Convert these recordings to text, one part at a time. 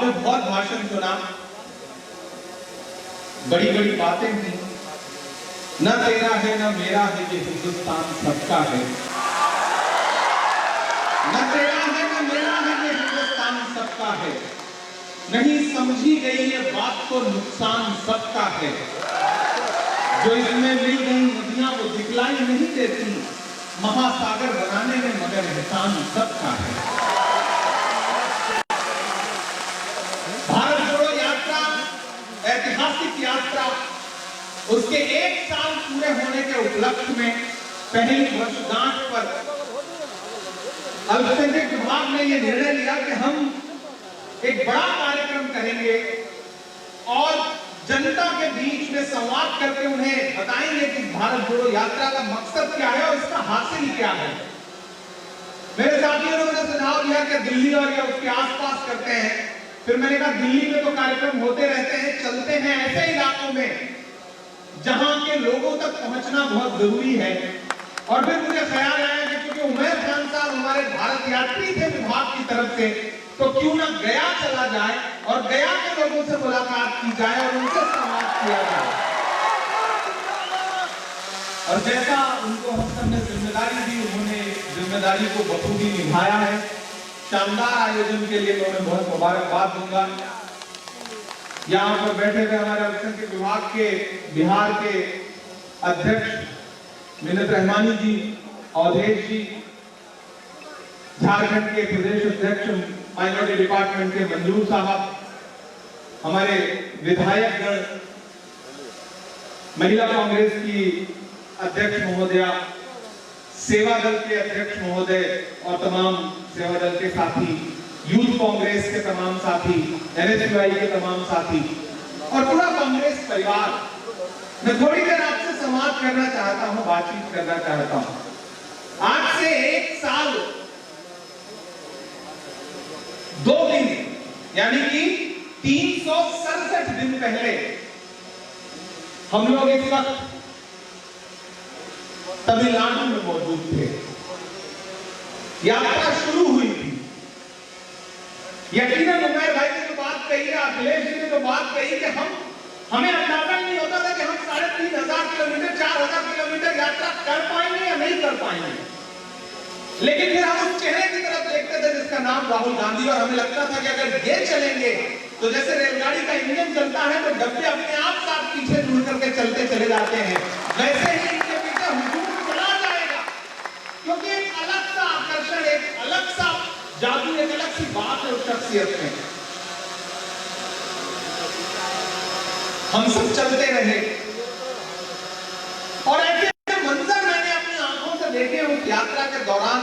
आपने बहुत भाषण सुना, बड़ी बड़ी बातें की। न तेरा है न मेरा है, ये हिंदुस्तान सबका है। न तेरा है न मेरा है, ये हिंदुस्तान सबका है। नहीं समझी गई ये बात तो नुकसान सबका है। जो इसमें मिल गई नदियां वो दिखलाई नहीं देती, महासागर बनाने में मगर एहसान सबका है। भारत जोड़ो यात्रा, ऐतिहासिक यात्रा, उसके 1 साल पूरे होने के उपलक्ष्य में पहली वर्षगांठ पर अल्पसंख्यक विभाग ने यह निर्णय लिया कि हम एक बड़ा कार्यक्रम करेंगे और जनता के बीच में संवाद करके उन्हें बताएंगे कि भारत जोड़ो यात्रा का मकसद क्या है और इसका हासिल क्या है। मेरे साथियों ने मुझे सुझाव दिया कि दिल्ली और या उसके आसपास करते हैं। फिर मैंने कहा दिल्ली में तो कार्यक्रम होते रहते हैं, चलते हैं ऐसे इलाकों में जहां के लोगों तक पहुंचना बहुत जरूरी है। और फिर मुझे ख्याल आया कि क्योंकि उमैर खान साहब हमारे भारत यात्री थे विभाग की तरफ से, तो क्यों ना गया चला जाए और गया के लोगों से मुलाकात की जाए और उनसे संवाद किया जाए। और जैसा उनको हम सबने जिम्मेदारी दी, उन्होंने जिम्मेदारी को बखूबी निभाया है। शानदार आयोजन के लिए मैं उन्हें बहुत मुबारकबाद दूंगा। यहाँ पर बैठे हुए हमारे अल्पसंख्यक विभाग के बिहार के अध्यक्ष मिन्नत रहमानी जी, अवधेश जी, झारखंड के प्रदेश अध्यक्ष माइनॉरिटी डिपार्टमेंट के मंजूर साहब, हमारे विधायक गण, महिला कांग्रेस की अध्यक्ष महोदया, सेवा दल के अध्यक्ष महोदय और तमाम सेवा दल के साथी, यूथ कांग्रेस के तमाम साथी, एनएसयूआई के तमाम साथी और पूरा कांग्रेस परिवार, मैं थोड़ी देर आपसे संवाद करना चाहता हूं, बातचीत करना चाहता हूं। आज से 1 साल 2 दिन यानी कि 367 दिन पहले हम लोग इस वक्त तमिलनाडु में मौजूद थे। यात्रा शुरू हुई थी। यकीनन उमैर भाई ने जो बात कही है, अखिलेश जी ने जो बात कही कि हमें अंदाजा नहीं होता था कि हम 3500 किलोमीटर 4000 किलोमीटर यात्रा कर पाएंगे या नहीं कर पाएंगे। लेकिन फिर हम उस चेहरे की तरफ देखते थे जिसका नाम राहुल गांधी, और हमें लगता था कि अगर ये चलेंगे तो जैसे रेलगाड़ी का इंजन चलता है तो डब्बे अपने आप साथ पीछे जुड़ करके चलते चले जाते हैं, वैसे ही इनके पीछे हुजूम चला जाएगा। क्योंकि एक अलग सा आकर्षण, एक अलग सा जादू, एक अलग सी बात है उस शख्सियत में। हम सब चलते रहे और ऐसे मंजर मैंने अपनी आंखों से देखे उस यात्रा के दौरान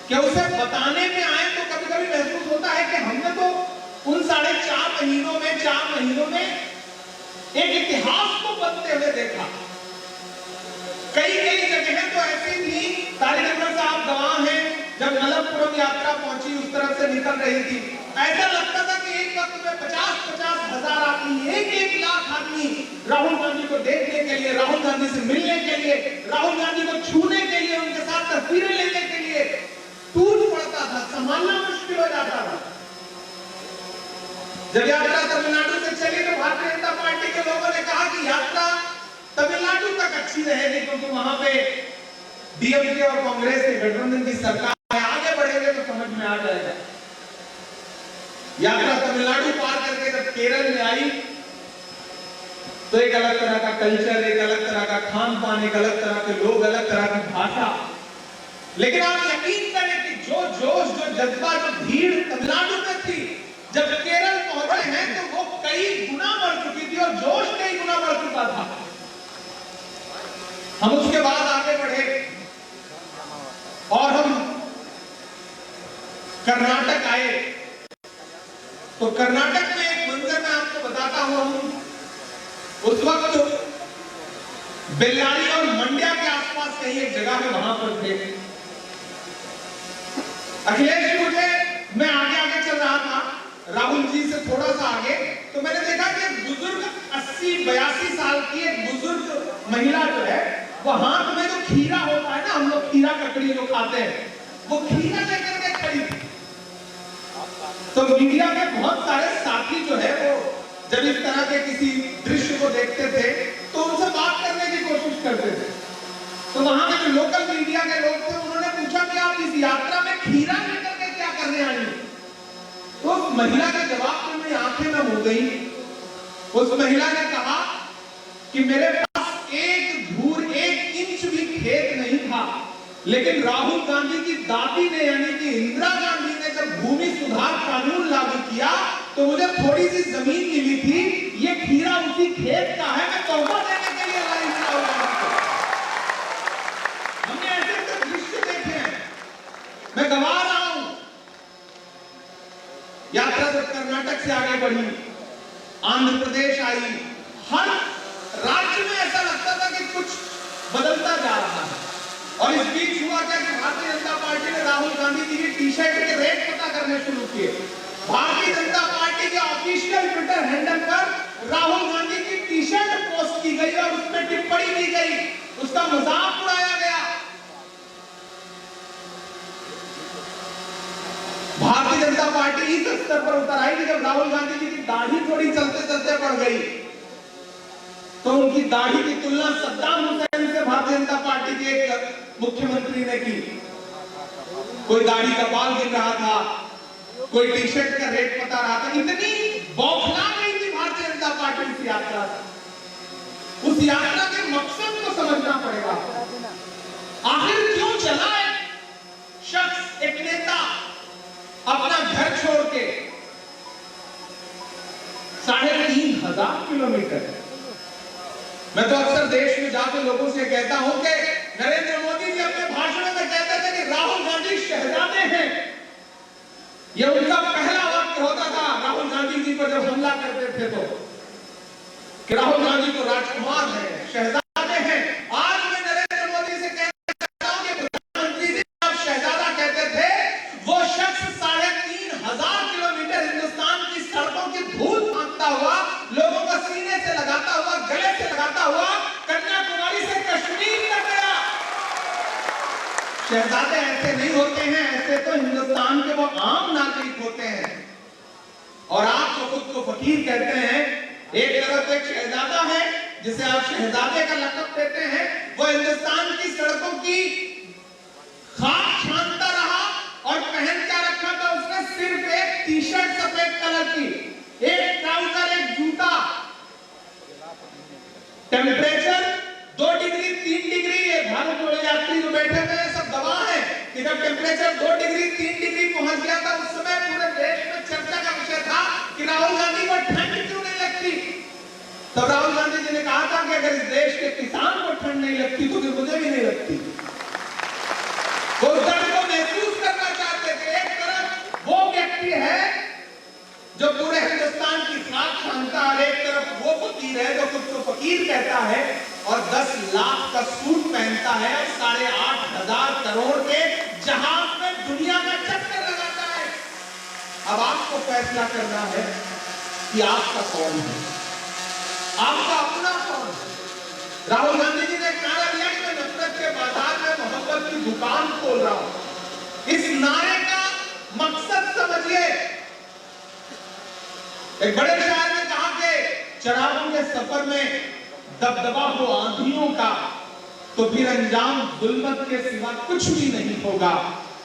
कि उसे बताने में आए तो कभी कभी महसूस होता है कि हमने तो उन 4.5 महीनों में 4 महीनों में एक इतिहास को बनते हुए देखा। कई जगहें तो ऐसी थी, तारिक साहब गवाह हैं, जब मलप्पुरम यात्रा पहुंची उस तरफ से निकल रही थी, ऐसा लगता था कि एक वक्त में 50-50 हजार आदमी, 1-1 लाख आदमी राहुल गांधी को देखने के लिए, राहुल गांधी से मिलने के लिए, राहुल गांधी को छूने के लिए, उनके साथ तस्वीरें लेने के लिए टूट पड़ता था, संभालना मुश्किल हो जाता था। जब यात्रा तमिलनाडु से चली तो भारतीय जनता पार्टी के लोगों ने कहा कि यात्रा तमिलनाडु तक अच्छी रहेगी क्योंकि वहां पे डीएमके और कांग्रेस के गठबंधन की सरकार है, आगे बढ़ेंगे तो समझ में आ जाएगा। यात्रा तमिलनाडु पार करके जब केरल में आई तो एक अलग तरह का कल्चर, एक अलग तरह का खान पान, एक अलग तरह के लोग, अलग तरह की भाषा। लेकिन आप यकीन करें कि जो जोश, जो जज्बा, जो भीड़ तमिलनाडु में थी, जब केरल पहुंचे हैं तो वो कई गुना बढ़ चुकी थी और जोश कई गुना बढ़ चुका था। हम उसके बाद आगे बढ़े और हम कर्नाटक आए तो कर्नाटक में एक मंजर मैं आपको बताता हूं। हम उस वक्त बेल्लारी और मंड्या के आसपास कहीं एक जगह में वहां पर थे। अखिलेश जी मुझे, मैं आगे चल रहा था राहुल जी से थोड़ा सा आगे, तो मैंने देखा कि एक बुजुर्ग 80-82 साल की एक बुजुर्ग महिला जो है वो हाथ में जो खीरा होता है ना, हम लोग खीरा ककड़ी जो खाते हैं, वो खीरा लेकर के खड़ी थी। तो मीडिया में बहुत सारे साथी जो है वो जब इस तरह के किसी दृश्य को देखते थे तो उनसे बात करने की कोशिश करते थे। तो वहां के जो लोकल मीडिया के लोग थे उन्होंने पूछा कि आप इस यात्रा में खीरा लेकर के क्या करने आई? तो उस महिला के जवाब में मेरी आंखें नम हो गई। उस महिला ने कहा कि मेरे पास एक इंच भी खेत नहीं था, लेकिन राहुल गांधी की दादी ने यानी कि इंदिरा गांधी ने जब भूमि सुधार कानून लागू किया तो मुझे थोड़ी सी जमीन मिली थी, ये खीरा उसी खेत का है, मैं तोहफा देने के लिए लाई हूं राहुल गांधी को। हमने ऐसे दृश्य देखे हैं, मैं गवा रहा हूं। यात्रा जब कर्नाटक से आगे बढ़ी, आंध्र प्रदेश आई, हर राज्य में ऐसा लगता था कि कुछ बदलता जा रहा है। और इस बीच हुआ क्या कि भारतीय जनता पार्टी ने राहुल गांधी जी की टी शर्ट के रेट पता करने शुरू किए। भारतीय जनता पार्टी के ऑफिशियल ट्विटर हैंडल पर राहुल गांधी की टी शर्ट पोस्ट की गई और उसमें टिप्पणी की गई, उसका मजाक उड़ाया गया। भारतीय जनता पार्टी इस स्तर पर उतर आई कि जब राहुल गांधी जी की दाढ़ी थोड़ी चलते चलते बढ़ गई तो उनकी दाढ़ी की तुलना सद्दाम हुसैन से भारतीय जनता पार्टी के एक मुख्यमंत्री ने की। कोई दाढ़ी का बाल गिर रहा था, कोई टी शर्ट का रेट बता रहा था। इतनी बौखला गई थी भारतीय जनता पार्टी इस यात्रा से। उस यात्रा के मकसद को समझना पड़ेगा। आखिर क्यों चला एक शख्स, एक नेता अपना घर छोड़ के 3,500 किलोमीटर? मैं तो अक्सर देश में जाकर लोगों से कहता हूं कि नरेंद्र मोदी जी अपने भाषणों में कहते थे कि राहुल गांधी शहजादे हैं। यह उनका पहला वाक्य होता था राहुल गांधी जी पर जब हमला करते थे तो, कि राहुल गांधी तो राजकुमार है, शहजादे हैं। आज मैं नरेंद्र मोदी से कहता हूं कि प्रधानमंत्री जी आप शहजादा कहते थे, वो शख्स 3,500 किलोमीटर हिंदुस्तान की सड़कों की धूल फांकता हुआ, लोगों को सीने से लगाता हुआ, गले से लगाता हुआ कन्याकुमारी से कश्मीर तक गया। शहजादे ऐसे नहीं होते हैं, ऐसे तो हिंदुस्तान के वो आम नागरिक होते हैं। और आप तो खुद को फकीर कहते हैं। एक तरफ एक शहजादा है जिसे आप शहजादे का लक़ब देते हैं, वो हिंदुस्तान की सड़कों की खाक छानता रहा और पहन क्या रखा था उसने? सिर्फ एक टी शर्ट सफेद कलर की, एक ट्राउजर, एक जूता। टेम्परेचर 2 डिग्री 3 डिग्री, ये भारत जोड़ो यात्री जो बैठे हुए हैं सब गवाह है कि जब टेम्परेचर 2 डिग्री 3 डिग्री पहुंच गया था उस समय पूरे देश में चर्चा का विषय था कि राहुल गांधी को ठंड क्यों नहीं लगती। तब राहुल गांधी जी ने कहा था कि अगर इस देश के किसान को ठंड नहीं लगती तो फिर मुझे भी नहीं लगती। वो दर्द को महसूस करना चाहते थे। एक तरफ वो व्यक्ति है जो पूरे हिंदुस्तान की खाक छानता है, एक तरफ वो फकीर है जो खुद को फकीर कहता है और 10 लाख का सूट पहनता है और 8,500 करोड़ के जहाज में दुनिया का चक्कर लगाता है। अब आपको फैसला करना है कि आपका कौन है, आपका अपना कौन है। राहुल गांधी जी ने नारा दिया कि मैं नफरत के बाजार में मोहब्बत की दुकान खोल रहा हूं। इस नारे का मकसद समझिए। एक बड़े शायर ने कहा कि चरागों के सफर में दबदबा हो आंधियों का तो फिर अंजाम जुल्मत के सिवा कुछ भी नहीं होगा।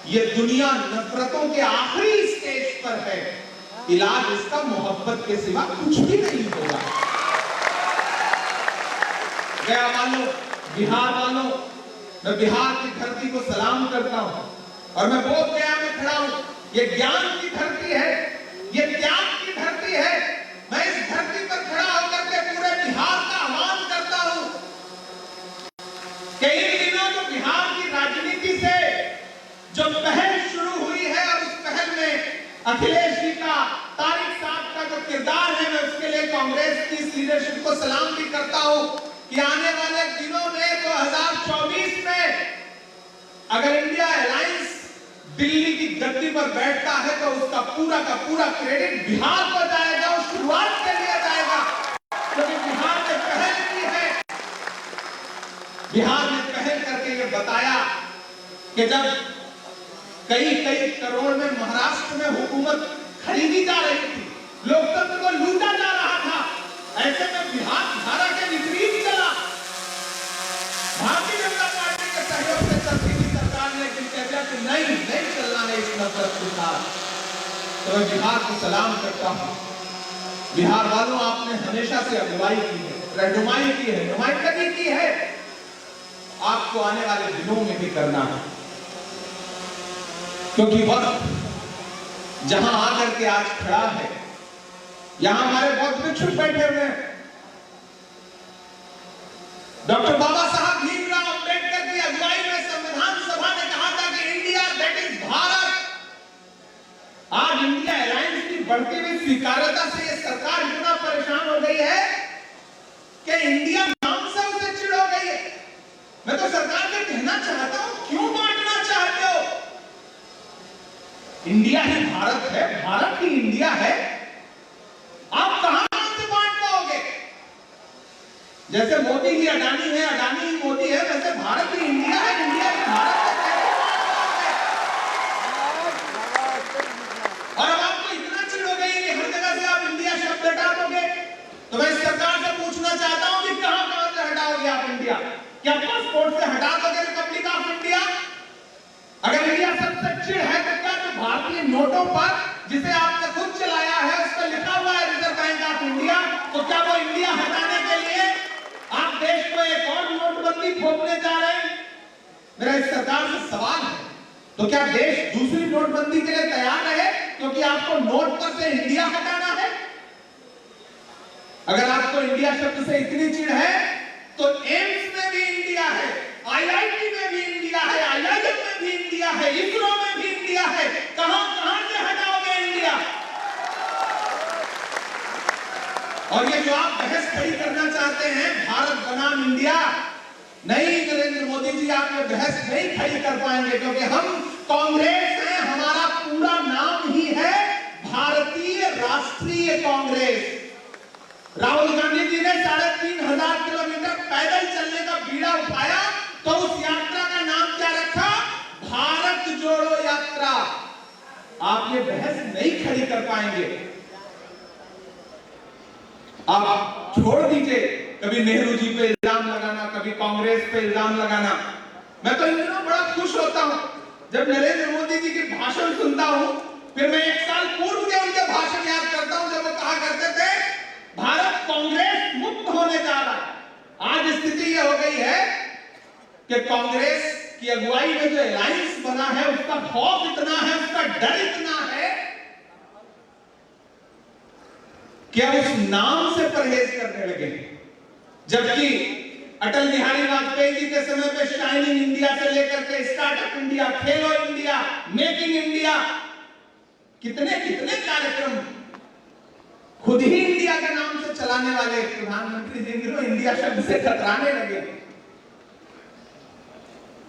ये दुनिया नफरतों के आखिरी स्टेज पर है, इलाज इसका मोहब्बत के सिवा कुछ भी नहीं होगा। गया वालों, बिहार वालों, मैं बिहार की धरती को सलाम करता हूं और मैं बोध गया में खड़ा हूं। ये ज्ञान की धरती है, ये त्याग की धरती है। मैं इस धरती पर खड़ा होकर के पूरे बिहार का आह्वान करता हूं कि इन दिनों जो बिहार की राजनीति से जो पहल शुरू हुई है और उस पहल में अखिलेश जी का, तारिक साहब का जो किरदार है, मैं उसके लिए कांग्रेस की लीडरशिप को सलाम भी करता हूं कि आने वाले दिनों में 2024 में अगर इंडिया अलायंस दिल्ली की गद्दी पर बैठता है तो उसका पूरा का पूरा क्रेडिट बिहार को जाएगा और शुरुआत से लिया जाएगा, क्योंकि बिहार ने पहल की है। बिहार ने पहल करके ये बताया कि जब कई करोड़ में महाराष्ट्र में हुकूमत तो मैं बिहार को सलाम करता हूं। बिहार वालों, आपने हमेशा से अगुवाई की है, रहनुमाई की है, नुमाइंदगी की है, आपको आने वाले दिनों में भी करना है, क्योंकि वक्त जहां आकर के आज खड़ा है, यहां हमारे बहुत भिक्षुक बैठे हुए हैं। डॉक्टर बाबा साहब भीमराव अंबेडकर की अगुवाई में संविधान सभा ने कहा था कि इंडिया दैट इज भारत। आज इंडिया अलायंस की बढ़ती हुई स्वीकार्यता से यह सरकार इतना परेशान हो गई है कि इंडिया नाम से उसे चिढ़ हो गई है। मैं तो सरकार से कहना चाहता हूं, क्यों बांटना चाहते हो? इंडिया ही भारत है, भारत ही इंडिया है, आप कहां से बांट पाओगे? जैसे मोदी ही अडानी है, अडानी ही मोदी है, वैसे भारत ही इंडिया है, इंडिया ही भारत है। और अब आपको इतना चिढ़ हो गई कि हर जगह से आप इंडिया शब्द हटा दोगे। तो मैं इस सरकार से पूछना चाहता हूं कि कहां कहां से हटाओगे आप इंडिया? क्या पासपोर्ट से हटा दोगे रिपब्लिक ऑफ इंडिया? अगर इंडिया सबसे चिढ़ है तो क्या जो भारतीय नोटों पर, जिसे आपने खुद चलाया है, उस पर लिखा हुआ है रिजर्व बैंक ऑफ इंडिया, तो क्या वो इंडिया हटाने के लिए आप देश को एक और नोटबंदी थोपने जा रहे हैं? मेरा इस सरकार से सवाल है, तो क्या देश दूसरी नोटबंदी के लिए तैयार है क्योंकि आपको नोट पर से इंडिया हटाना है? अगर आपको इंडिया शब्द से इतनी चिढ़ है तो एम्स में भी इंडिया है, आईआईटी में भी इंडिया है, आईआईएम में भी इंडिया है, इसरो में भी इंडिया है, कहां कहां से हटाओगे इंडिया? और ये जो आप बहस खड़ी करना चाहते हैं, भारत बनाम इंडिया, नहीं नरेंद्र मोदी जी, आप ये बहस नहीं खड़ी कर पाएंगे, क्योंकि हम कांग्रेस हैं, हमारा पूरा नाम ही है भारतीय राष्ट्रीय कांग्रेस। राहुल गांधी जी ने 3500 किलोमीटर पैदल चलने का बीड़ा उठाया, तो उस यात्रा का नाम क्या रखा? भारत जोड़ो यात्रा। आप ये बहस नहीं खड़ी कर पाएंगे। आप छोड़ दीजिए कभी नेहरू जी पे इल्जाम लगाना, कभी कांग्रेस पे इल्जाम लगाना। मैं तो इन दिनों बड़ा खुश होता हूं जब नरेंद्र मोदी जी की भाषण सुनता हूं, फिर मैं 1 साल पूर्व के उनके भाषण याद करता हूं जब वो कहा करते थे भारत कांग्रेस मुक्त होने जा रहा है। आज स्थिति यह हो गई है कि कांग्रेस की अगुवाई में जो अलायंस बना है, उसका खौफ इतना है, उसका डर इतना है कि अब उस नाम से परहेज करने लगे। जबकि अटल बिहारी वाजपेयी जी के समय पे शाइनिंग इंडिया से लेकर के स्टार्टअप इंडिया, खेलो इंडिया, मेकिंग इंडिया, कितने कितने कार्यक्रम खुद ही इंडिया के नाम से चलाने वाले प्रधानमंत्री जी को इंडिया शब्द से कतराने लगे।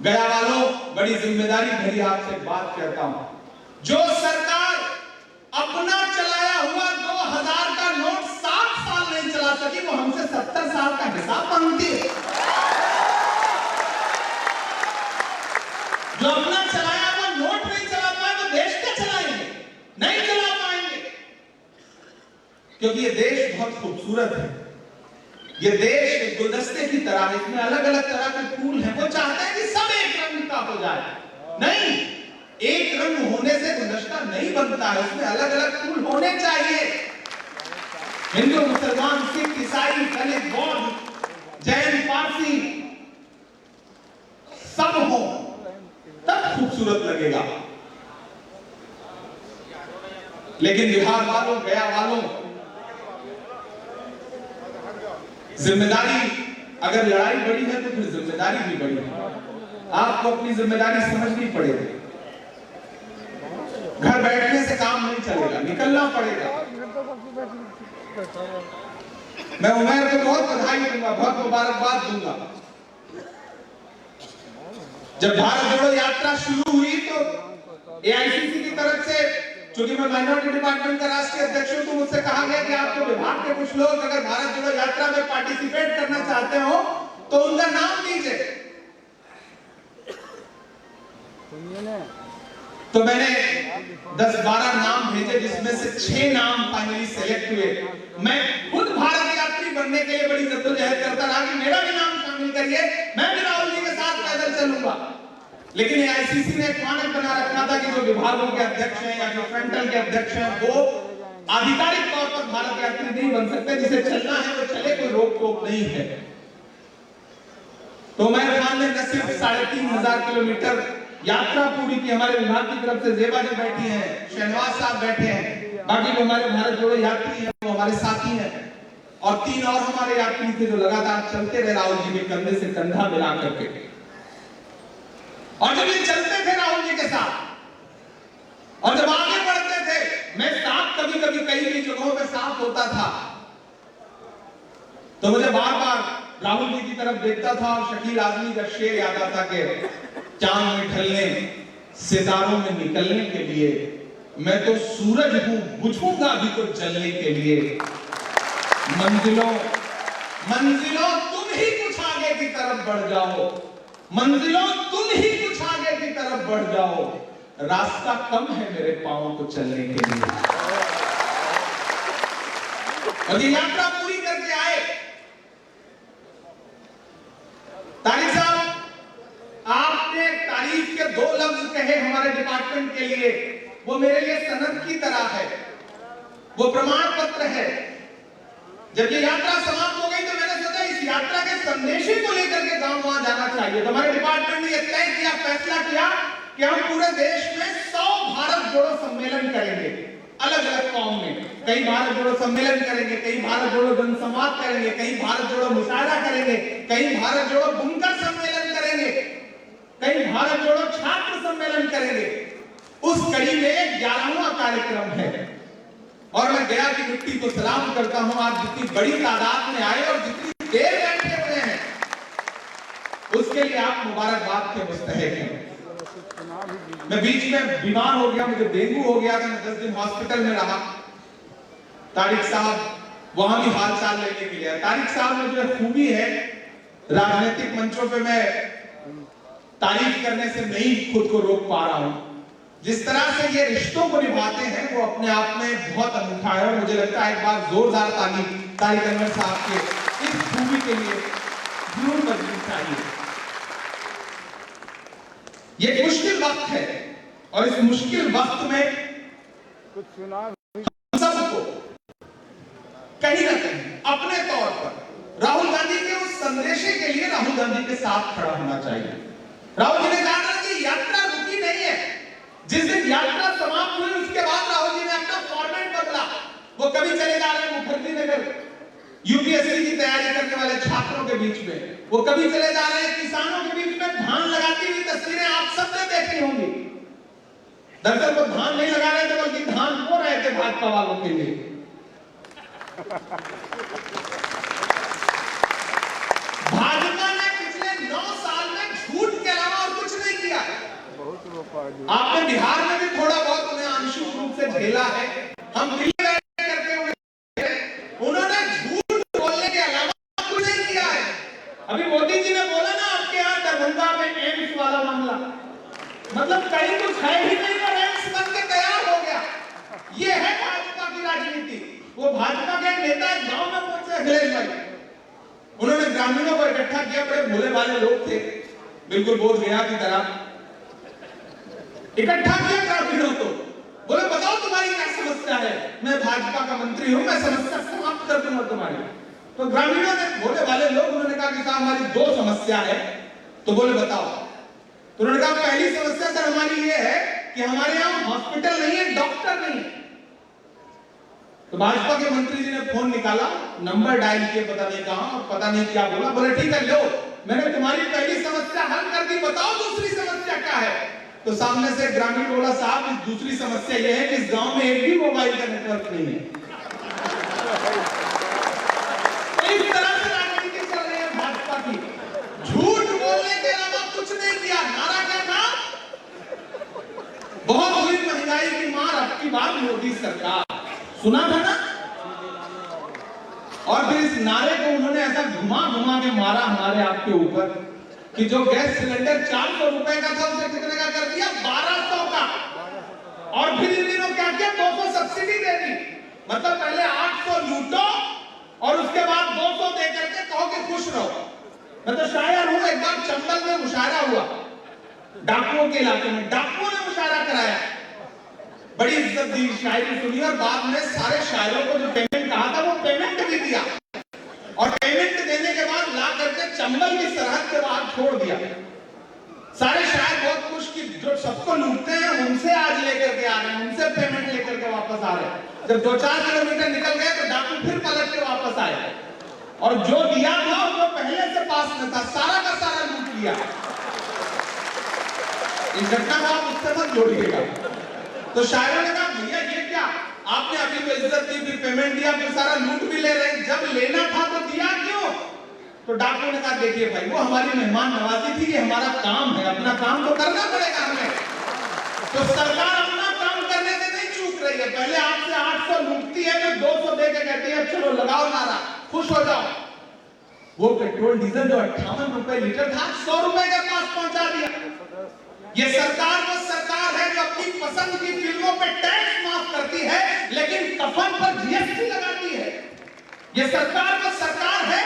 गया वालों, बड़ी जिम्मेदारी भरी आपसे बात करता हूं, जो सरकार अपना चलाया हुआ 2000 का नोट 7 साल नहीं चला सकी, वो हमसे 70 साल का हिसाब मांगती है। जो अपना चलाया हुआ नोट नहीं चला पाए, वो देश क्या चलाएंगे? नहीं चला पाएंगे, क्योंकि ये देश बहुत खूबसूरत है। ये देश एक गुलदस्ते की तरह है, इसमें अलग अलग तरह के फूल हैं। वो चाहते हैं कि सब एक रंग का हो जाए। नहीं, एक रंग होने से गुलदस्ता नहीं बनता है, उसमें अलग अलग फूल होने चाहिए। हिंदू, मुसलमान, सिख, ईसाई, दलित, बौद्ध, जैन, पारसी सब हो, तब खूबसूरत लगेगा। लेकिन बिहार वालों, गया वालों, जिम्मेदारी, अगर लड़ाई बड़ी है तो फिर जिम्मेदारी भी बड़ी है। आपको अपनी जिम्मेदारी समझनी पड़ेगी। घर बैठने से काम नहीं चलेगा, निकलना पड़ेगा। मैं उमर को बहुत बधाई दूंगा, बहुत मुबारकबाद दूंगा। जब भारत जोड़ो यात्रा शुरू हुई तो एआईसीसी की तरफ से, क्योंकि मैं माइनॉरिटी डिपार्टमेंट का राष्ट्रीय अध्यक्ष हूं, तो मुझसे कहा गया कि आपको विभाग के कुछ लोग अगर भारत जोड़ो यात्रा में पार्टिसिपेट करना चाहते हो तो उनका नाम दीजिए। तो मैंने 10-12 नाम भेजे, जिसमें से 6 नाम फाइनली सेलेक्ट हुए। मैं खुद भारत यात्री बनने के लिए बड़ी जद्दोजहद करता रहा कि मेरा भी नाम शामिल करिए, मैं भी राहुल जी के साथ पैदल चलूंगा। लेकिन एआईसीसी ने एक मानक बना रखा था कि जो विभागों के अध्यक्ष हैं या जो फ्रंटल के अध्यक्ष हैं वो आधिकारिक तौर पर भारत यात्री नहीं बन सकते, जिसे चलना है वो चले, कोई रोक टोक नहीं है। तो उमैर खान ने न सिर्फ 3500 किलोमीटर यात्रा पूरी की, हमारे विभाग की तरफ से जेबा जी बैठी हैं, शहनवाज साहब बैठे हैं, बाकी जो हमारे भारत जोड़ो यात्री हैं वो हमारे साथी हैं, और 3 और हमारे यात्री थे जो लगातार चलते रहे राहुल जी के कंधे से कंधा मिला करके। और जब ये चलते थे राहुल जी के साथ और जब आगे बढ़ते थे, मैं साथ कभी कभी कई जगहों पे साथ होता था, तो मुझे बार बार राहुल जी की तरफ देखता था और शकील आजमी का शेर याद आता कि चांद में ढलने सितारों में निकलने के लिए मैं तो सूरज हूं, बुझूंगा भी तो जलने के लिए। मंजिलों मंजिलों तुम ही कुछ आगे की तरफ बढ़ जाओ, मंजिलों तुम ही कुछ आगे की तरफ बढ़ जाओ, रास्ता कम है मेरे पांव को चलने के लिए। और ये यात्रा पूरी करके आए। तारिक साहब, आपने तारीफ के 2 लफ्ज कहे हमारे डिपार्टमेंट के लिए, वो मेरे लिए सनद की तरह है, वो प्रमाण पत्र है। जब ये यात्रा समाप्त हो गई तो मैंने सोचा इस यात्रा के संदेश को लेकर के गांव वहां जाना चाहिए। तो हमारे डिपार्टमेंट ने यह तय किया, फैसला किया कि हम पूरे देश में 100 भारत जोड़ो सम्मेलन करेंगे, अलग अलग फॉर्म में। कई भारत जोड़ो सम्मेलन करेंगे, कई भारत जोड़ो जनसंवाद करेंगे, कई भारत जोड़ो मुशायरा करेंगे, कई भारत जोड़ो बुनकर सम्मेलन करेंगे, कई भारत जोड़ो छात्र सम्मेलन करेंगे। उस कड़ी में 11वां कार्यक्रम है और मैं गया की मिट्टी को सलाम करता हूं। आप जितनी बड़ी तादाद में आए और जितनी देर बैठे हुए हैं उसके लिए आप मुबारकबाद के मुस्तहिक हैं। मैं बीच में बीमार हो गया, मुझे डेंगू हो गया था, मैं 10 दिन हॉस्पिटल में रहा। तारिक साहब वहां भी हाल चाल लेने के लिए। तारिक साहब में जो खूबी है, राजनीतिक मंचों पे मैं तारीफ करने से नहीं खुद को रोक पा रहा हूं। जिस तरह से ये रिश्तों को निभाते हैं वो अपने आप में बहुत अनूठा है और मुझे लगता है एक बार जोरदार ताली तारिक अनवर साहब के इस खूबी के लिए जरूर बजनी चाहिए। ये एक मुश्किल वक्त है और इस मुश्किल वक्त में कुछ सुना सबको कहीं ना कहीं अपने तौर पर राहुल गांधी के उस संदेश के लिए राहुल गांधी के साथ खड़ा होना चाहिए। राहुल जी ने कहा कि यात्रा रुकी नहीं है। जिस दिन यात्रा समाप्त हुई उसके बाद राहुल जी ने अपना फॉर्मेट बदला। वो कभी चले जा रहे हैं मुखर्जी नगर यूपीएससी की तैयारी करने वाले छात्रों के बीच में, वो कभी चले जा रहे हैं किसानों के बीच में धान लगाती हुई तस्वीरें आप सबने देखी होंगी। दरअसल वो धान नहीं लगा रहे थे बल्कि धान बो रहे थे भाजपा वालों के लिए। भाजपा ने पिछले 9 साल में झूठ के अलावा और कुछ नहीं किया। आपने बिहार में भी थोड़ा बहुत उन्हें आंशिक रूप से झेला है। हम दिल्ली में करते हुए उन्होंने झूठ बोलने के अलावा कुछ नहीं किया है। अभी मोदी जी ने बोला ना आपके यहाँ दरभंगा में एम्स वाला मामला, मतलब कहीं कुछ है ही नहीं और एम्स बन के तैयार हो गया। ये है भाजपा की राजनीति। वो भाजपा के नेता गांव में पहुंचे अखिलेश भाई, उन्होंने ग्रामीणों को इकट्ठा किया, बड़े भोले भाले लोग थे, बिल्कुल बोध गया की तरह इकट्ठा किया ग्रामीणों को। बोले बताओ तुम्हारी क्या समस्या है, मैं भाजपा का मंत्री हूं, मैं समस्या समाप्त कर दूंगा तुम्हारी। तो ग्रामीणों ने, भोले भाले लोग, उन्होंने कहा कि साहब हमारी 2 समस्या है। तो बोले बताओ। तो उन्होंने कहा पहली समस्या सर हमारी ये है कि हमारे यहाँ हॉस्पिटल नहीं है, डॉक्टर नहीं है। तो भाजपा के मंत्री जी ने फोन निकाला, नंबर डायल किए, पता नहीं कहां और पता नहीं क्या बोला। बोले ठीक है लो, मैंने तुम्हारी पहली समस्या हल कर दी, बताओ दूसरी समस्या क्या है। तो सामने से ग्रामीण बोला साहब इस दूसरी समस्या यह है कि इस गांव में एक भी मोबाइल का नेटवर्क नहीं है। इस तरह से राजनीति चल रही है भाजपा की। झूठ बोलने के अलावा कुछ नहीं किया। नारा क्या था? बहुत हुई महंगाई की मार, अब की बार मोदी सरकार। सुना था ना? और फिर इस नारे को उन्होंने ऐसा घुमा घुमा के मारा हमारे आपके ऊपर कि जो गैस सिलेंडर 400 रुपए का था उसे कितने का कर दिया? 1200 का। और फिर इन दिनों क्या किया? 200 सब्सिडी दे दी। मतलब पहले 800 लूटो और उसके बाद 200 दे करके कहो कि खुश रहो। मैं तो शायर हूं। एक बार चंबल में मुशायरा हुआ, डाकुओं के इलाके में डाकुओं ने मुशायरा कराया, बड़ी इज्जत दी, शायरी सुनी और बाद में सारे शायरों को जो पेमेंट कहा था वो पेमेंट भी दिया और पेमेंट देने के बाद ला करके चंबल की सरहद के बाहर छोड़ दिया। सारे शायर बहुत खुश कि जो सबको लूटते हैं उनसे आज लेकर के आ रहे हैं, उनसे पेमेंट लेकर के वापस आ रहे हैं। जब 2-4 किलोमीटर निकल गए तो डाकू फिर पलट के वापस आए और जो दिया था और जो पहले से पास में था सारा का सारा लूट लिया। इस घटना को आप उससे मत जोड़िएगा। तो शायरों ने कहा भैया ये क्या, आपने अभी तो इज्जत दी, फिर पेमेंट दिया, फिर सारा लूट भी ले रहे, जब लेना था तो दिया क्यों? तो डाकू ने कहा देखिए भाई वो हमारी मेहमान नवाजी थी, ये हमारा काम है, अपना काम तो करना पड़ेगा हमें। तो सरकार अपना काम करने से नहीं चूक रही है, पहले आपसे 800 लूटती है तो 200 दे के कहती है चलो लगाओ नारा, खुश हो जाओ। वो पेट्रोल डीजल जो 58 रुपए लीटर था 100 रुपए के पास पहुंचा दिया। ये सरकार वो सरकार है जो अपनी पसंद की फिल्मों पे टैक्स माफ करती है लेकिन कफन पर जीएसटी लगाती है। ये सरकार वो सरकार है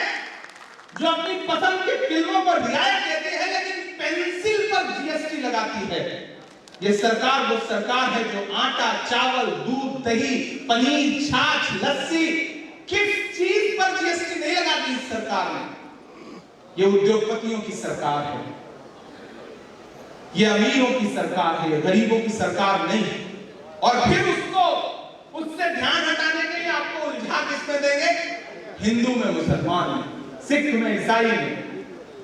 जो अपनी पसंद की फिल्मों पर रियायत देती है लेकिन पेंसिल पर जीएसटी लगाती है। ये सरकार वो सरकार है जो आटा, चावल, दूध, दही, पनीर, छाछ, लस्सी किस चीज पर जीएसटी नहीं लगाती इस सरकार ने। ये उद्योगपतियों की सरकार है, ये अमीरों की सरकार है, ये गरीबों की सरकार नहीं। और फिर उससे ध्यान हटाने के लिए आपको उलझा किसमें देंगे? हिंदू में मुसलमान में, सिख में ईसाई में।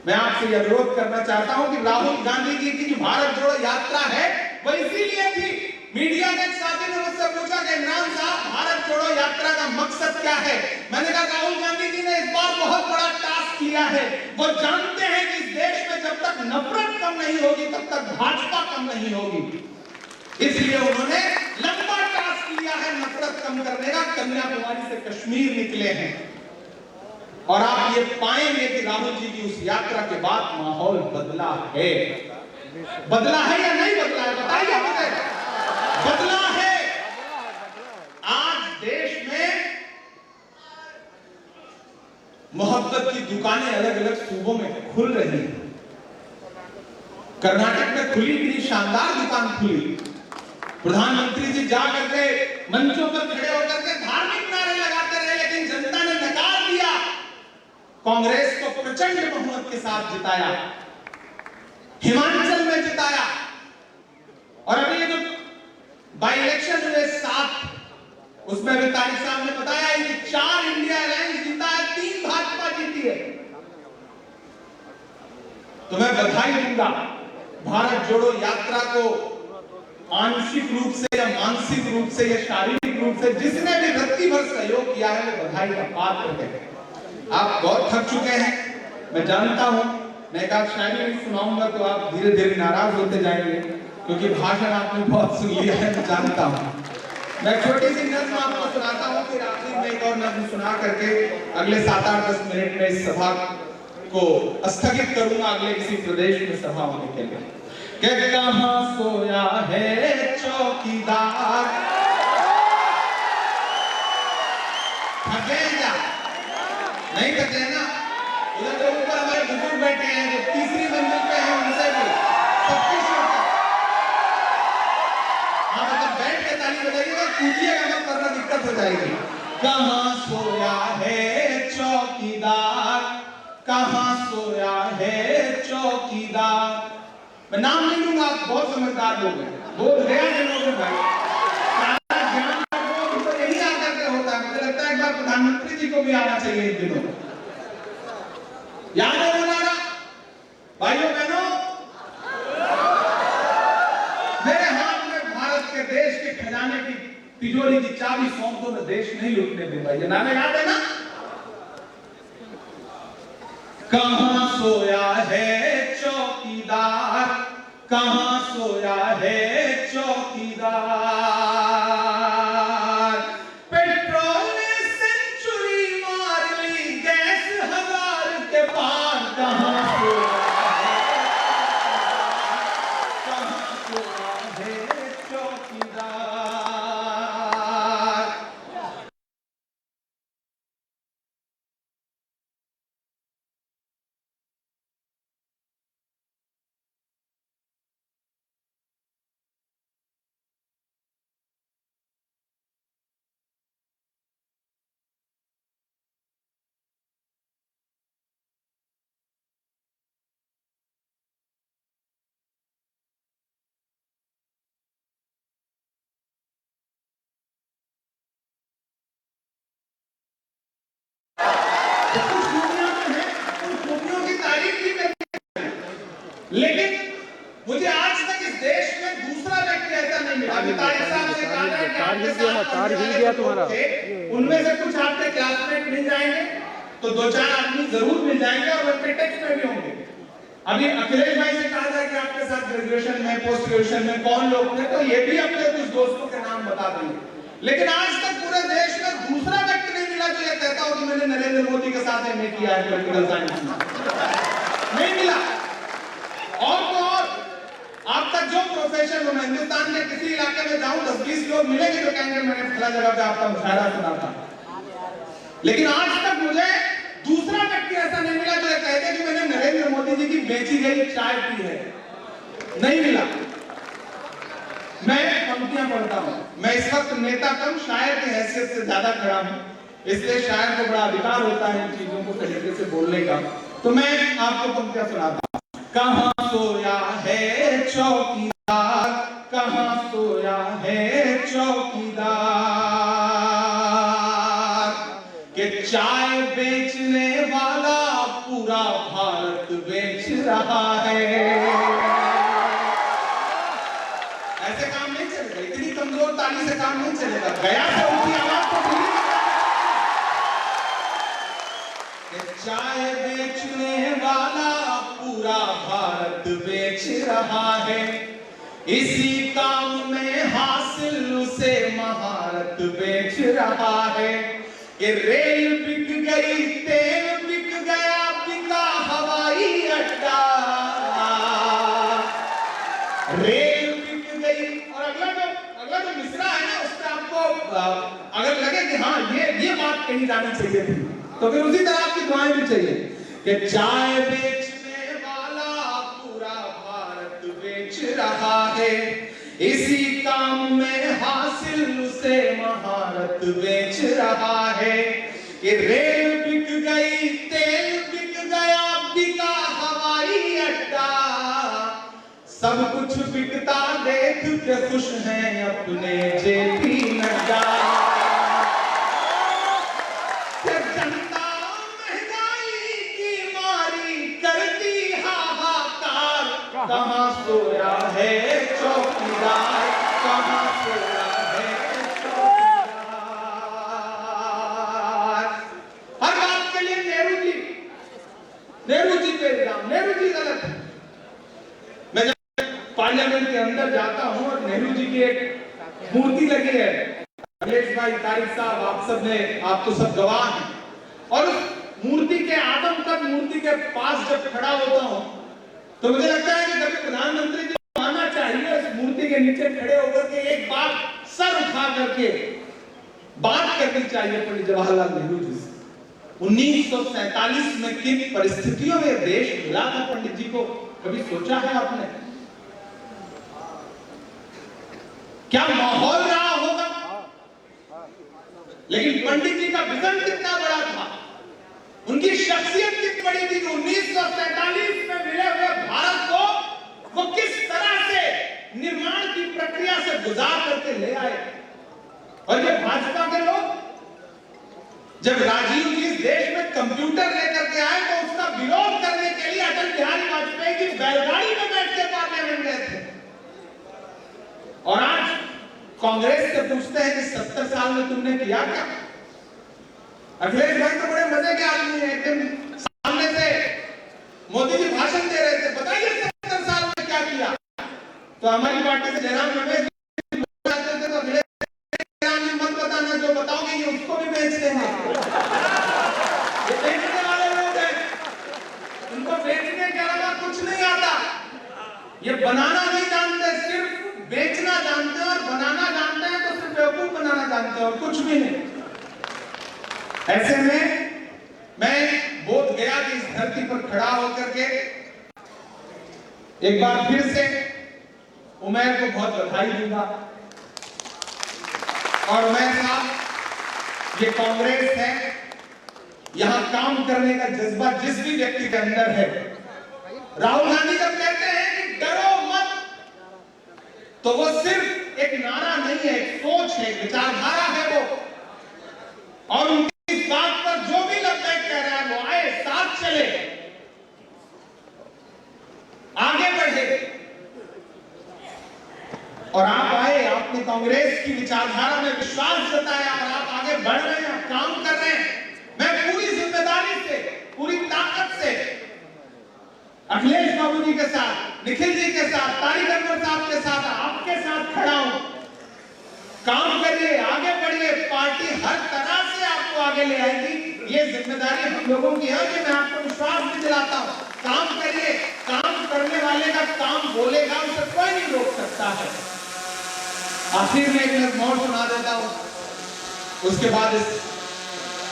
मैं आपसे यह अनुरोध करना चाहता हूं कि राहुल गांधी जी की जो भारत जोड़ो यात्रा है वो इसीलिए थी। मीडिया के एक साथी ने मुझसे पूछा कि इमरान साहब भारत जोड़ो यात्रा का मकसद क्या है? मैंने कहा राहुल गांधी जी ने इस बार बहुत बड़ा टास्क किया है। वो जानते हैं कि इस देश में जब तक नफरत कम नहीं होगी तब तक भाजपा कम नहीं होगी, इसलिए उन्होंने लंबा टास्क लिया है नफरत कम करने का। कन्याकुमारी से कश्मीर निकले हैं और आप ये पाएंगे कि राहुल जी की उस यात्रा के बाद माहौल बदला है। बदला है या नहीं बदला है बताइए मुझे। बदला है। आज देश में मोहब्बत की दुकानें अलग अलग सूबों में खुल रही हैं। कर्नाटक में खुली, इतनी शानदार दुकान खुली, प्रधानमंत्री जी जा करके मंचों पर खड़े होकर के धार्मिक नारे लगाते रहे लेकिन जनता ने नकार दिया। कांग्रेस को प्रचंड बहुमत के साथ जिताया, हिमाचल में जिताया। और अभी ये जो बाई इलेक्शन हुए 7, उसमें भी तारिक साहब ने बताया कि 4 इंडिया अलायंस जीता है, 3 भाजपा जीती है। तो मैं बधाई दूंगा भारत जोड़ो यात्रा को आंशिक रूप से या मानसिक रूप से या शारीरिक रूप से जिसने भी रत्ती भर सहयोग किया है वो बधाई का पात्र है। आप बहुत थक चुके हैं, मैं जानता हूं। मैं एक आध शायरी नहीं सुनाऊंगा तो आप धीरे धीरे नाराज होते जाएंगे क्योंकि भाषण आपने बहुत सुन लिया है, मैं जानता हूं। मैं छोटी सी नज्म आपको सुनाता हूं, फिर आखिर में एक और नज्म सुना करके अगले 7-8-10 मिनट में इस सभा को स्थगित करूंगा अगले किसी प्रदेश में सभा होने के लिए। कि कहां सोया है चौकीदार, थके क्या? नहीं थके ना? उधर जो ऊपर हमारे बुजुर्ग बैठे हैं जो तीसरी मंजिल पे हैं उनसे भी सबकी शुक्र। हाँ मतलब बैठ के ताली बजाइएगा, कूदिएगा मत वरना दिक्कत हो जाएगी। कहां सोया है चौकीदार, कहां सोया है चौकीदार। मैं नाम नहीं लूंगा, आप बहुत समझदार लोग हैं, बोल गया जिन्होंने भाई सारा ज्ञान तो यही आकर के होता है। मुझे लगता है एक बार प्रधानमंत्री जी को भी आना चाहिए इन दिनों। याद है वो नारा भाइयों बहनों? मेरे हाथ में भारत के देश के खजाने की तिजोरी की चाबी सौंप दो, मैं देश नहीं लूटने दूंगा। ये नारा याद है ना? कहां सोया है चौकीदार, कहां सोया है चौकीदार। तो कुछ खूबियां तो हैं, उन खूबियों की तारीफ भी करनी है, लेकिन मुझे आज तक इस देश में दूसरा व्यक्ति ऐसा नहीं मिला। अभी तारिक साहब से कहा है कि आपके साथ पढ़ने वाले जो लोग थे, उनमें से कुछ आपके क्लासमेट मिल जाएंगे, तो 2-4 आदमी जरूर मिल जाएंगे और वो टेक्स्ट में भी होंगे। अभी अखिलेश भाई से कहा जाए कि आपके साथ ग्रेजुएशन में, पोस्ट ग्रेजुएशन में कौन लोग थे, तो ये भी अपने कुछ दोस्तों के नाम बता देंगे। लेकिन आज तक पूरे देश में दूसरा व्यक्ति नहीं मिला जो ये कहता हो कि मैंने नरेंद्र मोदी के साथ एमए किया है पॉलिटिकल साइंस में, नहीं मिला। और तो और आप तक जो प्रोफेशन हो, मैं हिंदुस्तान के किसी इलाके में जाऊं 10-20 लोग मिलेंगे जो कहेंगे मैंने फला जगह पे आपका मुशायरा सुना था, लेकिन आज तक मुझे दूसरा व्यक्ति ऐसा नहीं मिला जो ये कहते कि मैंने नरेंद्र मोदी जी की बेची गई चाय पी है, नहीं मिला। मैं पंक्तियां पढ़ता हूं, मैं इस वक्त नेता कम शायर की हैसियत से ज्यादा खड़ा हूं, इसलिए शायर को बड़ा अधिकार होता है इन चीजों को तरीके से बोलने का। तो मैं आपको पंक्तियां सुनाता हूं। कहां सोया है चौकीदार, कहां सोया है चौकीदार, कि चाय बेचने वाला पूरा भारत बेच रहा है। ऐसे काम नहीं चलेगा, इतनी कमजोर ताली से काम नहीं चलेगा। गया से उनकी आवाज तो दिल्ली में, चाय बेचने वाला पूरा भारत बेच रहा है, इसी काम में हासिल उसे महारत बेच रहा है, कि रेल बिक गई, तेल बिक गया, बिका हवाई अड्डा, रेल बिक गई। और अगला जो मिसरा है ना, उसमें आपको अगर लगे कि हाँ ये बात कही जानी चाहिए थी, तो फिर उसी तरह आपकी दुआएं भी चाहिए कि चाय बेचने वाला पूरा भारत बेच रहा है, इसी काम में हासिल उसे महारत बेच रहा है, कि रेल बिक गई, तेल बिक गया, बिका हवाई अड्डा, सब कुछ बिकता देख के खुश हैं अपने जेपी नड्डा। जनता महंगाई की मारी करती हाहाकार, कहां सोया है चौकीदार, कहां सोया है चौकीदार। हर बात के लिए नेहरू जी पे इल्जाम, नेहरू जी गलत है। मैं जब पार्लियामेंट के अंदर जाता हूं और नेहरू जी की एक मूर्ति लगी है, अखिलेश भाई, तारिक साहब, आप तो सब गवाह हैं, और उस मूर्ति के आदमकद मूर्ति के पास जब खड़ा होता हूं तो मुझे लगता है कि कभी प्रधानमंत्री जी को आना चाहिए, उस मूर्ति के नीचे खड़े होकर के एक बार सर उठा करके बात करनी चाहिए पंडित जवाहरलाल नेहरू जी से। 1947 में किन परिस्थितियों में देश मिला था पंडित जी को, कभी सोचा है आपने? क्या माहौल रहा होगा? लेकिन पंडित जी का विजन कितना बड़ा था, उनकी शख्सियत कितनी बड़ी थी कि 1947 में मिले हुए भारत को वो किस तरह से निर्माण की प्रक्रिया से गुजार करके ले आए। और ये भाजपा के लोग, जब राजीव जी इस देश में कंप्यूटर लेकर के आए तो उसका विरोध करने के लिए अटल बिहारी वाजपेयी की बैलगाड़ी में बैठ के पार्लियामेंट गए थे। और आज कांग्रेस से पूछते हैं कि 70 साल में तुमने किया क्या? अखिलेश भाई तो बड़े मजे के आदमी हैं, एक दिन सामने से मोदी जी भाषण दे रहे थे, बताइए 70 साल में क्या किया? तो हमारी पार्टी से जयराम रमेश जाते थे, तो अखिलेश मत बताना, जो बताओगे ये उसको भी बेच देंगे। ये बेचने वाले लोग हैं, उनको बेचने के अलावा कुछ नहीं आता। ये बनाना नहीं जानते, सिर्फ बेचना जानते हैं, और बनाना जानते हैं तो सिर्फ बेवकूफ बनाना जानते हैं और कुछ भी नहीं। ऐसे में मैं बोध गया कि इस धरती पर खड़ा होकर के एक बार फिर से उमैर को बहुत बधाई दूंगा। और उमैर साहब, ये कांग्रेस है, यहां काम करने का जज्बा जिस भी व्यक्ति के अंदर है। राहुल गांधी जब कहते हैं कि डरो मत, तो वो सिर्फ एक नारा नहीं है, एक सोच है, एक विचारधारा है वो। और उनकी इस बात पर जो भी लब्बैक कह रहा है साथ, आपके साथ खड़ा हूं। काम करिए, आगे बढ़िए, पार्टी हर तरह से आपको आगे ले आएगी। ये जिम्मेदारी हम लोगों की है, कि मैं आपको विश्वास भी दिलाता हूं। काम करिए, काम करने वाले का काम बोलेगा, उसे कोई नहीं रोक सकता है। आखिर में एक नज़्म और सुना देता हूं, उसके बाद इस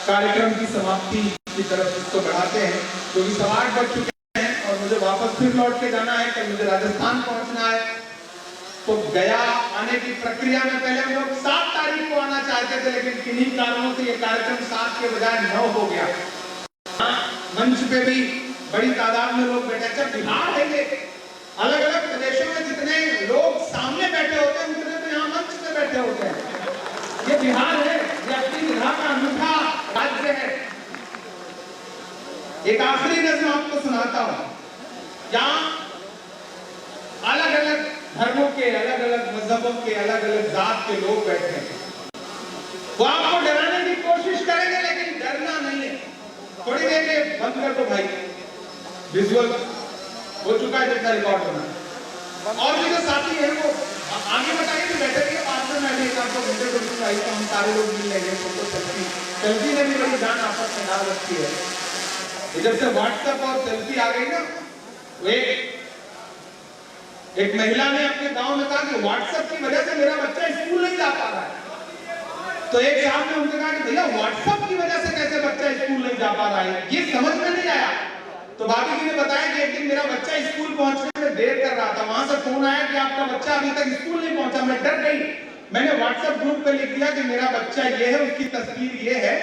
कार्यक्रम की समाप्ति की तरफ इसको बढ़ाते हैं, क्योंकि 8:15 बज चुके हैं और मुझे वापस फिर लौट के जाना है। कल मुझे राजस्थान पहुंचना है, तो गया आने की प्रक्रिया में पहले हम लोग 7 तारीख को आना चाहते थे, लेकिन किन्हीं कारणों से ये कार्यक्रम 7 के बजाय 9 हो गया। मंच पे भी बड़ी तादाद में लोग बैठे। जब बिहार है, ये अलग अलग प्रदेशों में जितने लोग सामने बैठे होते हैं, उतने तो यहाँ मंच पे बैठे होते हैं। ये बिहार है, ये अपनी विधा का अनूठा राज्य है। एक आखिरी नज़्म आपको सुनाता हूं। यहाँ अलग अलग धर्मों के, अलग अलग मजहबों के, अलग अलग जात के लोग बैठे हैं। वो आपको डराने की कोशिश करेंगे, लेकिन डरना नहीं है। थोड़ी देर के बंद कर दो भाई, विजुअल हो चुका है जितना रिकॉर्ड होना। और भी जो साथी हैं वो आगे बताइए, तो बेटर है। बाद में मैं भी एक आपको वीडियो दूंगा, हम सारे लोग मिल लेंगे। फोटो सेल्फी ने भी बड़ी जान आपस में डाल रखी है। जब से व्हाट्सएप और सेल्फी आ गई ना, एक महिला ने अपने गांव में कहा कि व्हाट्सएप की वजह से मेरा बच्चा स्कूल नहीं जा पा रहा है। तो एक साहब ने उनसे कहा कि भैया व्हाट्सएप की वजह से कैसे बच्चा स्कूल नहीं जा पा रहा है, ये समझ में नहीं आया। तो भाभी जी ने बताया कि एक दिन मेरा बच्चा स्कूल पहुंचने में देर कर रहा था, वहां से फोन आया कि आपका बच्चा अभी तक स्कूल नहीं पहुंचा। मैं डर गई, मैंने व्हाट्सएप ग्रुप पे लिख दिया कि मेरा बच्चा ये है, उसकी तस्वीर ये है,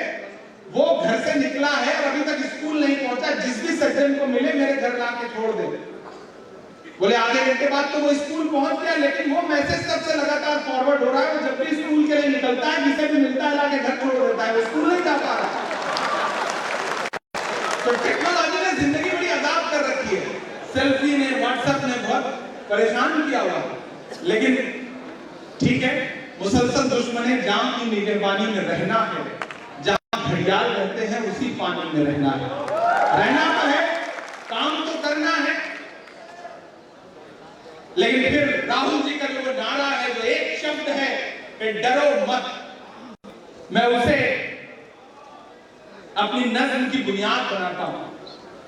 वो घर से निकला है और अभी तक स्कूल नहीं पहुंचा। जिस भी सज्जन को मिले मेरे घर लाके छोड़ दे। बोले आधे घंटे बाद तो वो स्कूल पहुंच गया, लेकिन वो मैसेज तब से लगातार फॉरवर्ड हो रहा है। वो जब भी स्कूल के लिए निकलता है, जिसे भी मिलता है लाके घर छोड़ देता है, वो स्कूल नहीं जा पा रहा। तो टेक्नोलॉजी ने जिंदगी बड़ी आजाद कर रखी है। सेल्फी ने, व्हाट्सएप ने बहुत परेशान किया हुआ, लेकिन ठीक है, मुसलसल दुश्मन जाम की निगरानी में रहना है। जहां घड़ियाल रहते हैं उसी पानी में रहना है। रहना तो है, काम तो करना है, लेकिन फिर राहुल जी का जो नारा है, जो एक शब्द है कि डरो मत, मैं उसे अपनी नज़्म की बुनियाद बनाता हूं।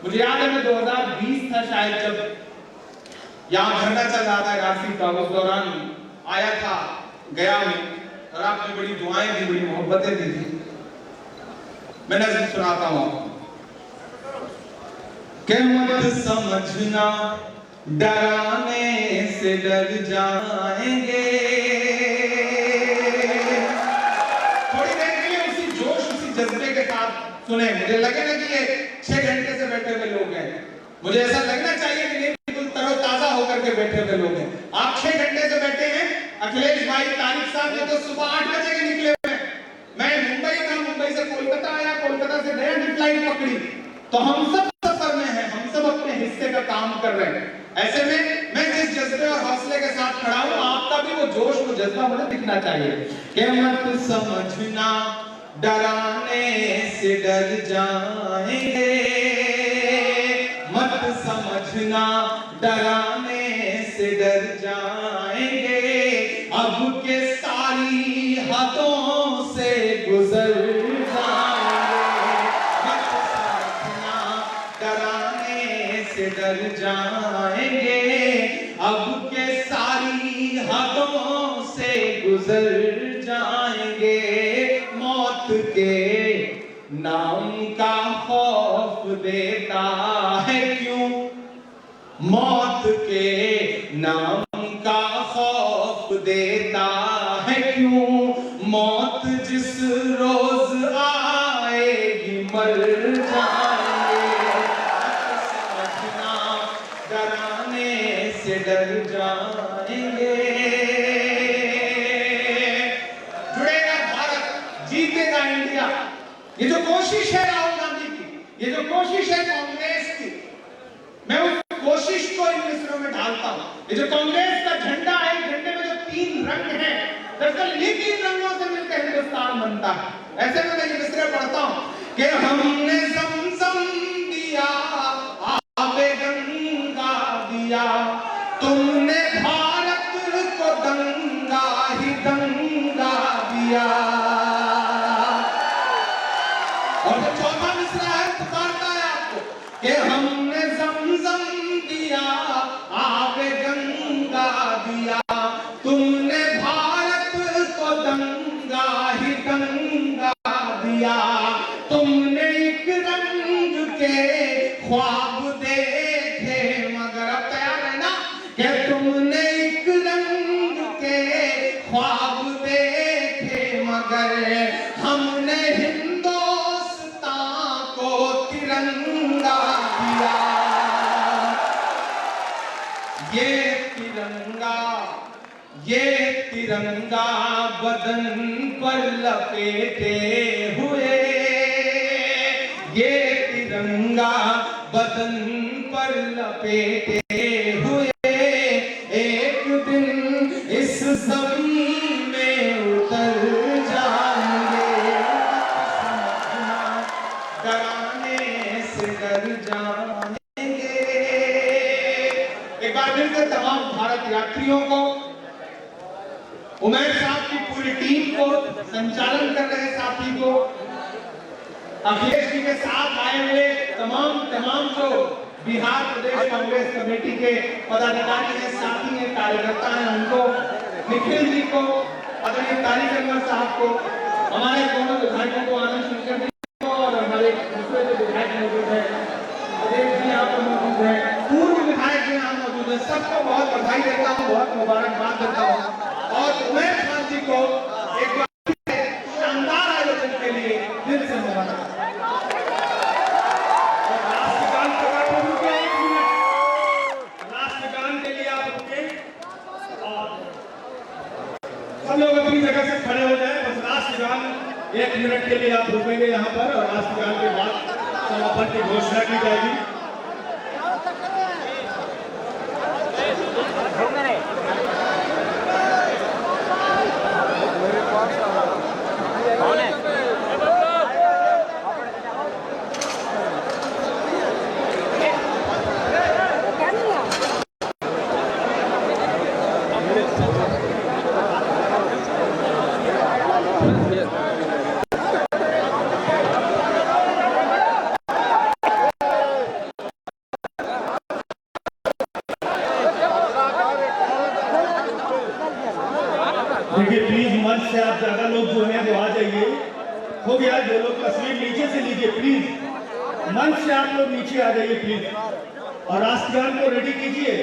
मुझे याद है, मैं 2020 था शायद, जब यहां धरना चल रहा था राशि का, उस दौरान आया था गया में, और आपने बड़ी दुआएं दी, बड़ी मोहब्बतें दी थी। मैं नज़्म सुनाता हूं कि मत समझना डराने से डर जाएंगे। थोड़ी देर के लिए उसी जोश, उसी जज्बे के साथ सुने। मुझे लगे ना कि ये 6 घंटे से बैठे हुए लोग हैं, मुझे ऐसा लगना चाहिए कि नहीं, बिल्कुल तरोताजा होकर के बैठे हुए लोग हैं। आप 6 घंटे से बैठे हैं। अखिलेश भाई, तारिक साहब ने तो सुबह 8 बजे के निकले हुए। मैं मुंबई था, मुंबई से कोलकाता आया, कोलकाता से नया फ्लाइट पकड़ी। तो हम सब सफर में हैं, हम सब अपने हिस्से का काम कर रहे हैं। ऐसे में मैं जिस जज्बे और हौसले के साथ खड़ा हूं, आपका भी वो जोश, वो जज्बा मुझे दिखना चाहिए कि मत समझना डराने से डर जाएंगे, मत समझना डराने से डर जाएंगे, अब के सारी हदों से गुजर जाएंगे, मत समझना डराने से डर जाएंगे, अब के सारी हदों से गुजर जाएंगे, मौत के नाम का खौफ देता है क्यों, मौत के नाम का खौफ देता है क्यों, मौत जिस रोज आएगी मर जाएंगे, समझना डराने से डर जाएंगे। जुड़ेगा भारत, जीतेगा इंडिया। ये जो कोशिश है राहुल गांधी की, ये जो कोशिश है कांग्रेस की, मैं उस कोशिश को इन मिसरों में ढालता हूं। ये जो कांग्रेस का झंडा है, झंडे में जो 3 रंग हैं, दरअसल ये 3 रंगों से मिलकर हिंदुस्तान बनता है। ऐसे में मैं ये मिसरे पढ़ता हूं कि हमने ज़मज़म दिया, आबे गंगा दिया, तुमने भारत जो चौथा मिसरा है पुकारता है आपको कि हमने ज़मज़म दिया, आबे गंगा दिया, तुमने भारत को दंगा ही दंगा दिया, तुमने एक रंग के ख्वाब देखे मगर प्यार है ना कि तुमने एक रंग के ख्वाब देखे मगर हमने हिंदुस्तान को तिरंगा दिया। ये तिरंगा बदन पर लपेटे हुए, ये तिरंगा बदन पर लपेटे हुए एक दिन इस ज़मीन में उतर जाएंगे, डराने से डर जाएंगे। एक बार फिर से तमाम भारत यात्रियों को, उमैर साहब की पूरी टीम को, संचालन कर रहे साथी को, अखिलेश जी के साथ आए हुए तमाम जो बिहार प्रदेश कांग्रेस कमेटी के पदाधिकारी हैं, साथी हैं, कार्यकर्ता हैं, उनको, निखिल जी को, आदरणीय तारिक अनवर साहब को, हमारे दोनों विधायकों को, आनंद शंकर जी को, और हमारे दूसरे जो विधायक मौजूद है, अजय जी यहाँ पर मौजूद है, पूर्व विधायक जी यहाँ मौजूद है, सबको बहुत बधाई देता हूँ, बहुत मुबारकबाद देता हूँ। और उमैर खान जी को एक बार शानदार आयोजन के लिए दिल से मुबारक। राष्ट्रगान प्रकट हो चुके, 1 मिनट राष्ट्रगान के लिए आप रुके और सब लोग अपनी जगह से खड़े हो जाए। बस राष्ट्रगान 1 मिनट के लिए आप रुकेंगे यहाँ पर और राष्ट्रगान के बाद समापन की घोषणा की जाएगी। देखिए प्लीज मंच से आप ज्यादा लोग जो हैं वो आ जाइए। हो गया, जो लोग तस्वीर नीचे से लीजिए प्लीज, मंच से आप लोग नीचे आ जाइए प्लीज, और राष्ट्रगान को रेडी कीजिए,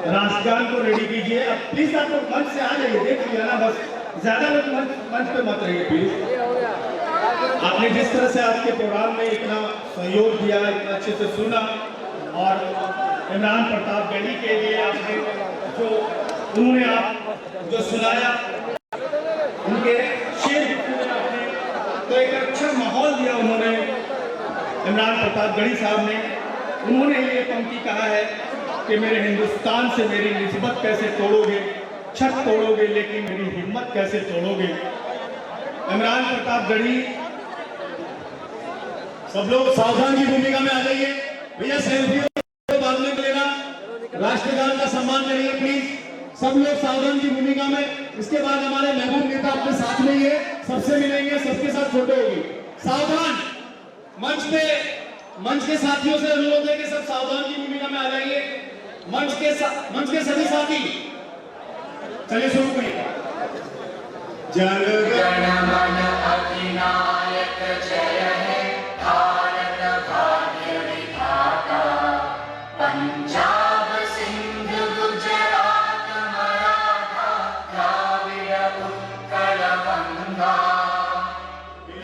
राष्ट्रगान को रेडी कीजिए। अब प्लीज आप लोग मंच से आ जाइए, देख लिया ना, बस ज्यादा लोग मंच पे मत रहिए प्लीज। आपने जिस तरह से आपके प्रोग्राम में इतना सहयोग दिया, इतना अच्छे से सुना, और इमरान प्रतापगढ़ी के लिए आपने जो उन्होंने आप जो सुनाया, उनके शेर आपने तो एक अच्छा माहौल दिया उन्होंने, इमरान प्रतापगढ़ी साहब ने। उन्होंने ये पंक्ति कहा है कि मेरे हिंदुस्तान से मेरी निस्बत कैसे तोड़ोगे, छत तोड़ोगे लेकिन मेरी हिम्मत कैसे तोड़ोगे। इमरान प्रतापगढ़ी, सब लोग सावधान की भूमिका में आ जाइए भैया, सेल्फी बाद में लेना, राष्ट्रगान का सम्मान करिए प्लीज, सब लोग सावधान की भूमिका में। इसके बाद हमारे महबूब नेता अपने साथ में ही है, सबसे मिलेंगे, सबके साथ फोटो होगी। सावधान, मंच के साथियों से अनुरोध है कि सब सावधान की भूमिका में आ जाइए। मंच के सभी साथी, चलिए शुरू करिए। जन गण मन अधिनायक जय है, भारत भाग्य विधाता, पंजाब सिंध गुजरात मराठा द्राविड़ उत्कल गंगा,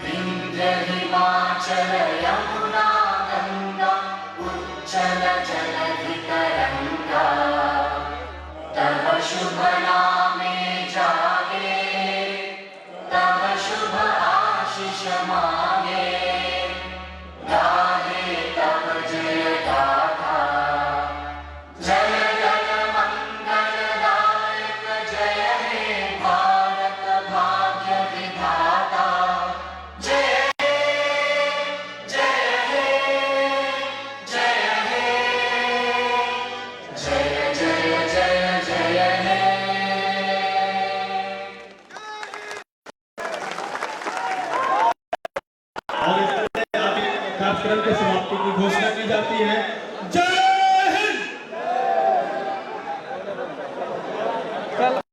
विंध्य हिमाचल यमुना गंगा, उच्चल जलधि तरंगा, तब शुभ नामे जागे, तब शुभ आशीष मांगे, गाहे तब जय गाथा, जय जय मंगलदायक जय हे भारत भाग्य विधाता, जय जय हे जय हे जय जय जय जय हे। कार्यक्रम की समाप्ति की घोषणा की जाती है। जय